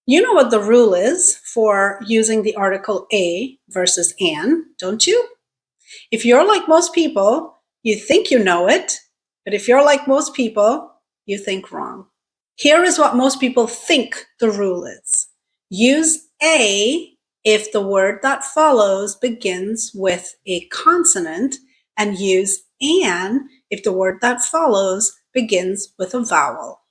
You know what the rule is for using the article a versus an, don't you? If you're like most people, you think you know it, but if you're like most people, you think wrong. Here is what most people think the rule is. Use a if the word that follows begins with a consonant, and use an if the word that follows begins with a vowel.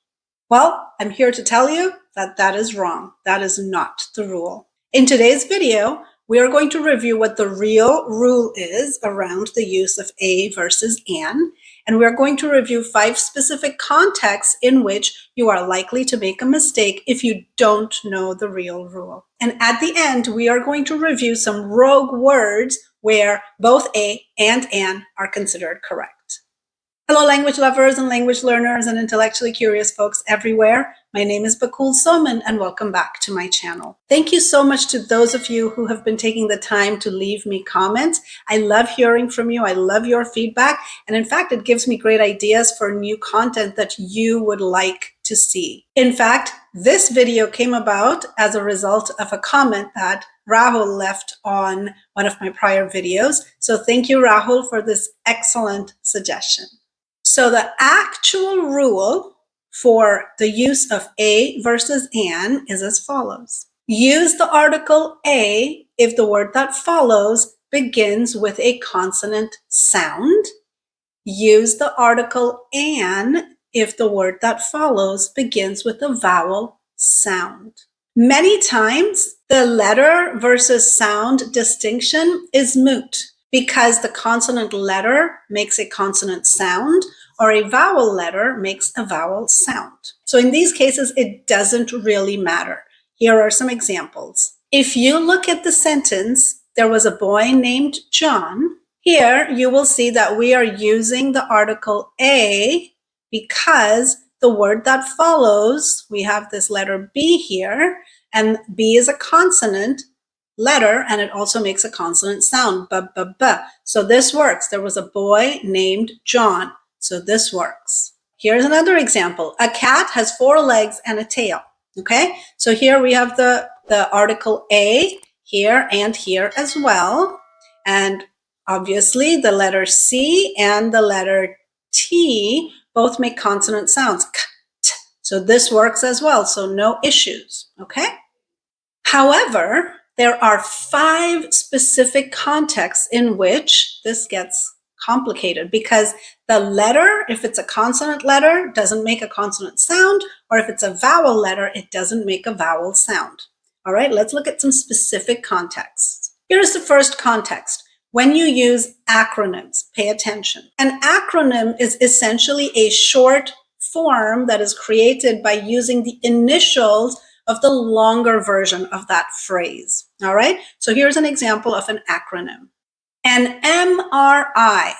Well, I'm here to tell you that that is wrong. That is not the rule. In today's video, we are going to review what the real rule is around the use of a versus an, and we're going to review 5 specific contexts in which you are likely to make a mistake if you don't know the real rule. And at the end, we are going to review some rogue words where both a and an are considered correct. Hello, language lovers and language learners and intellectually curious folks everywhere. My name is Bakul Soman, and welcome back to my channel. Thank you so much to those of you who have been taking the time to leave me comments. I love hearing from you. I love your feedback. And in fact, it gives me great ideas for new content that you would like to see. In fact, this video came about as a result of a comment that Rahul left on one of my prior videos. So thank you, Rahul, for this excellent suggestion. So the actual rule for the use of a versus an is as follows. Use the article a if the word that follows begins with a consonant sound. Use the article an if the word that follows begins with a vowel sound. Many times, the letter versus sound distinction is moot, because the consonant letter makes a consonant sound or a vowel letter makes a vowel sound. So in these cases, it doesn't really matter. Here are some examples. If you look at the sentence, there was a boy named John. Here you will see that we are using the article a because the word that follows, we have this letter B here, and B is a consonant letter, and it also makes a consonant sound, b. So this works. There was a boy named John. So this works. Here's another example. A cat has 4 legs and a tail. Okay, so here we have the article a here and here as well. And obviously the letter C and the letter T both make consonant sounds. K, t. So this works as well. So no issues. Okay. However, there are 5 specific contexts in which this gets complicated, because the letter, if it's a consonant letter, doesn't make a consonant sound, or if it's a vowel letter, it doesn't make a vowel sound. All right, let's look at some specific contexts. Here's the first context. When you use acronyms, pay attention. An acronym is essentially a short form that is created by using the initials of the longer version of that phrase. All right, so here's an example of an acronym. An MRI.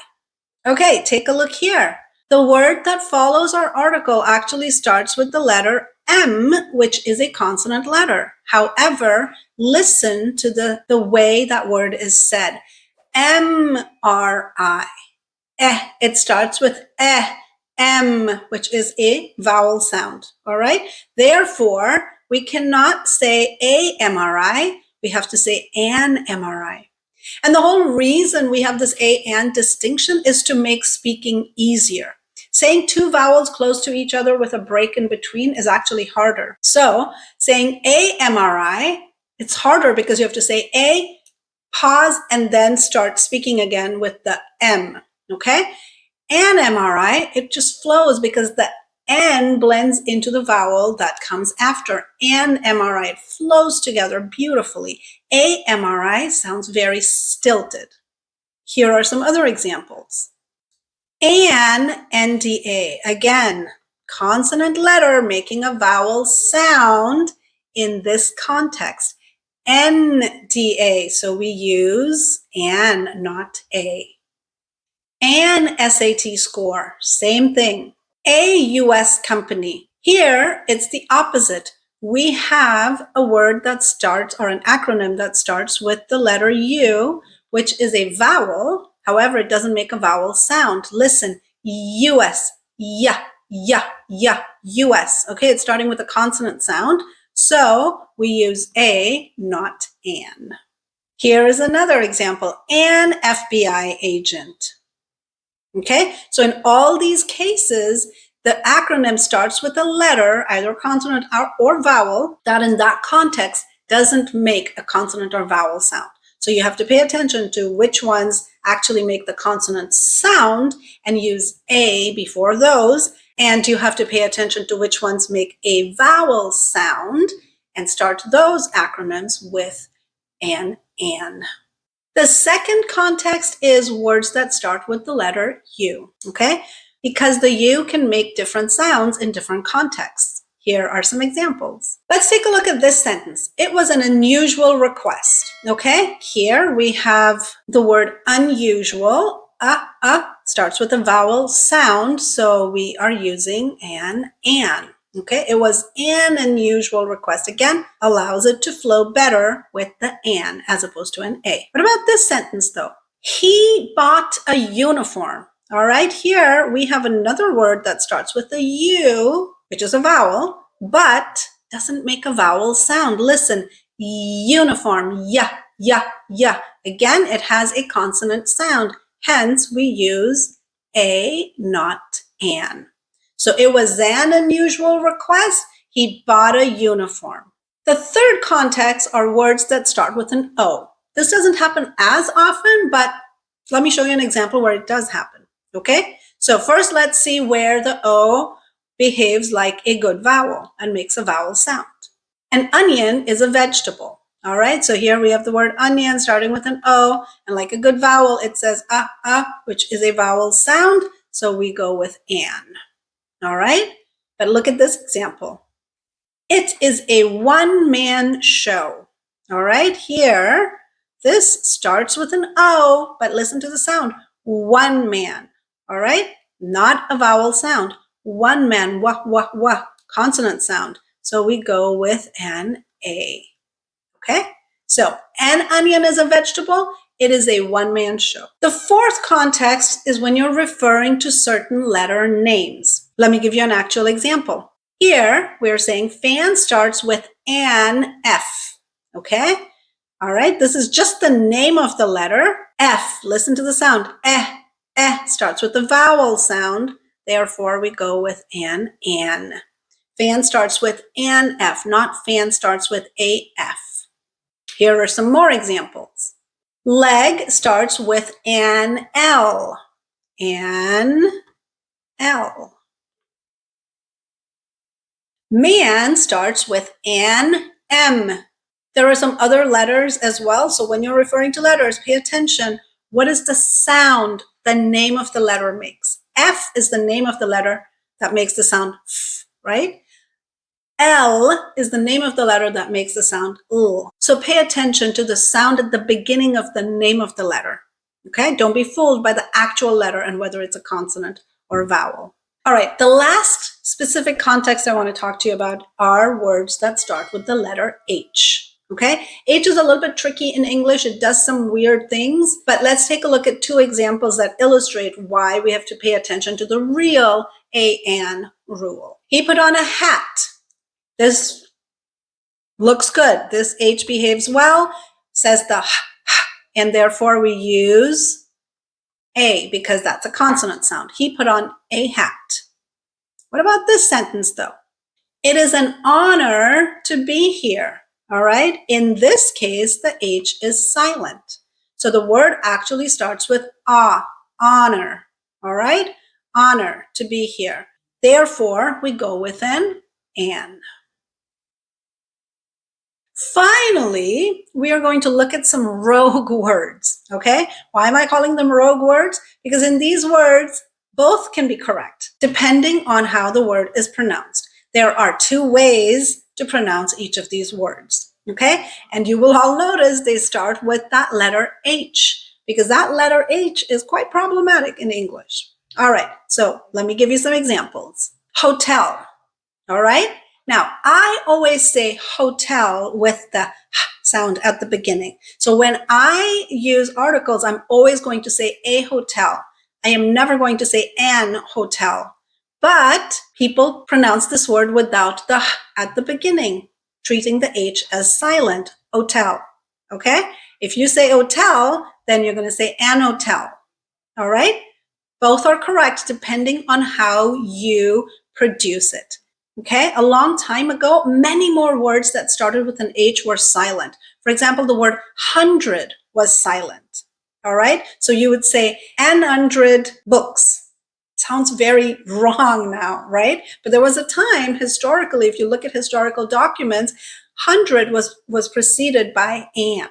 Okay, take a look here. The word that follows our article actually starts with the letter M, which is a consonant letter. However, listen to the way that word is said. MRI. It starts with M, which is a vowel sound. All right, therefore, we cannot say a MRI. We have to say an MRI. And the whole reason we have this a and distinction is to make speaking easier. Saying 2 vowels close to each other with a break in between is actually harder. So saying a MRI, it's harder because you have to say a, pause, and then start speaking again with the M. Okay? An MRI, it just flows because the N blends into the vowel that comes after. An MRI, it flows together beautifully. A MRI sounds very stilted. Here are some other examples. An NDA, again, consonant letter making a vowel sound in this context. NDA, so we use an, not a. An SAT score, same thing. A US company. Here, it's the opposite. We have a word that starts, or an acronym that starts with the letter U, which is a vowel. However, it doesn't make a vowel sound. Listen, US, yeah, US. Okay, it's starting with a consonant sound, So we use a, not an. Here is another example, an FBI agent. Okay, so in all these cases, the acronym starts with a letter, either consonant or vowel, that in that context doesn't make a consonant or vowel sound. So you have to pay attention to which ones actually make the consonant sound and use a before those. And you have to pay attention to which ones make a vowel sound and start those acronyms with an. The second context is words that start with the letter U, okay? Because the U can make different sounds in different contexts. Here are some examples. Let's take a look at this sentence. It was an unusual request, okay? Here we have the word unusual. Starts with a vowel sound, so we are using an. Okay, it was an unusual request. Again, allows it to flow better with the an as opposed to an a. What about this sentence though? He bought a uniform. All right, here we have another word that starts with a U, which is a vowel, but doesn't make a vowel sound. Listen, uniform, yeah. Again, it has a consonant sound. Hence, we use a, not an. So it was an unusual request. He bought a uniform. The third context are words that start with an O. This doesn't happen as often, but let me show you an example where it does happen. Okay? So first, let's see where the O behaves like a good vowel and makes a vowel sound. An onion is a vegetable. All right, so here we have the word onion starting with an O, and like a good vowel, it says which is a vowel sound, so we go with an. All right, but look at this example. It is a one-man show. All right, here, this starts with an O, but listen to the sound. One man. All right, not a vowel sound. One man, wah, consonant sound. So we go with an A. Okay, so an onion is a vegetable. It is a one-man show. The fourth context is when you're referring to certain letter names. Let me give you an actual example. Here, we're saying fan starts with an F. Okay, all right, this is just the name of the letter F. Listen to the sound. Starts with the vowel sound. Therefore, we go with an. Fan starts with an F, not fan starts with a F. Here are some more examples. Leg starts with an L. An L. Man starts with an M. There are some other letters as well, so when you're referring to letters, pay attention. What is the sound the name of the letter makes? F is the name of the letter that makes the sound F, right? L is the name of the letter that makes the sound L. So pay attention to the sound at the beginning of the name of the letter. Okay, don't be fooled by the actual letter and whether it's a consonant or a vowel. All right, the last specific context I want to talk to you about are words that start with the letter H. Okay, H is a little bit tricky in English. It does some weird things, but let's take a look at two examples that illustrate why we have to pay attention to the real an rule. He put on a hat. This looks good. This H behaves well, says the and therefore we use a because that's a consonant sound. He put on a hat. What about this sentence though? It is an honor to be here. All right. In this case, the H is silent. So the word actually starts with honor. All right. Honor to be here. Therefore, we go with an. Finally, we are going to look at some rogue words, okay? Why am I calling them rogue words? Because in these words, both can be correct, depending on how the word is pronounced. There are two ways to pronounce each of these words, okay? And you will all notice they start with that letter H, because that letter H is quite problematic in English. All right, so let me give you some examples. Hotel, all right? Now, I always say hotel with the sound at the beginning. So when I use articles, I'm always going to say a hotel. I am never going to say an hotel. But people pronounce this word without the at the beginning. treating the H as silent, hotel, okay? If you say hotel, then you're going to say an hotel, all right? Both are correct depending on how you produce it. Okay, a long time ago, many more words that started with an H were silent. For example, the word 100 was silent. All right, so you would say 100 books. Sounds very wrong now, right? But there was a time historically, if you look at historical documents, 100 was preceded by an.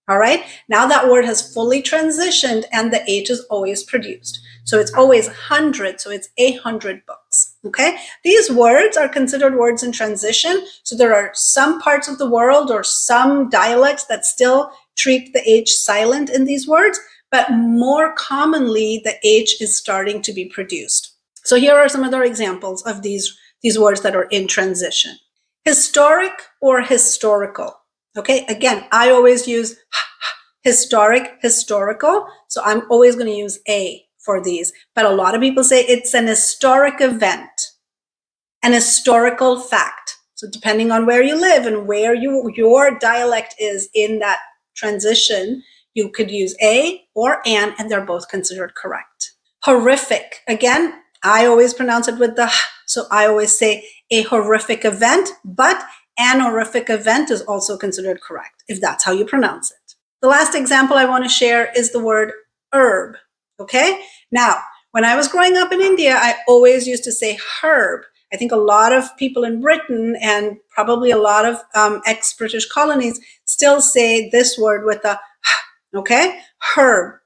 All right, now that word has fully transitioned and the H is always produced. So it's always 100, so it's 100 books, okay? These words are considered words in transition. So there are some parts of the world or some dialects that still treat the H silent in these words, but more commonly the H is starting to be produced. So here are some other examples of these words that are in transition. Historic or historical. Okay, again, I always use historic, historical, so I'm always going to use a for these. But a lot of people say it's an historic event, an historical fact. So depending on where you live and where your dialect is in that transition, you could use a or an, and they're both considered correct. Horrific. Again, I always pronounce it with the h, so I always say a horrific event, but an horrific event is also considered correct, if that's how you pronounce it. The last example I want to share is the word herb, okay? Now, when I was growing up in India, I always used to say herb. I think a lot of people in Britain and probably a lot of ex-British colonies still say this word with a h, okay? Herb.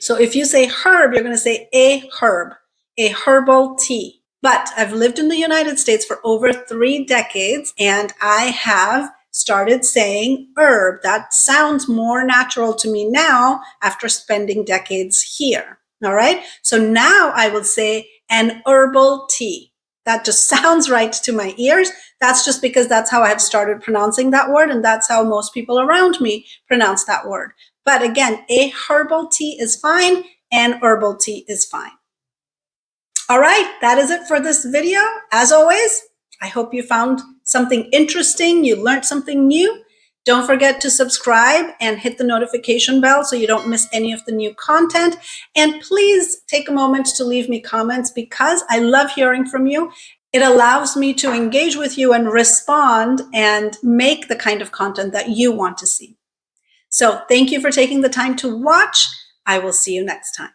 So if you say herb, you're going to say a herbal tea. But I've lived in the United States for over 3 decades, and I have started saying herb. That sounds more natural to me now after spending decades here. All right. So now I will say an herbal tea. That just sounds right to my ears. That's just because that's how I have started pronouncing that word, and that's how most people around me pronounce that word. But again, a herbal tea is fine, and herbal tea is fine. All right, that is it for this video. As always, I hope you found something interesting, you learned something new. Don't forget to subscribe and hit the notification bell so you don't miss any of the new content. And please take a moment to leave me comments because I love hearing from you. It allows me to engage with you and respond and make the kind of content that you want to see. So thank you for taking the time to watch. I will see you next time.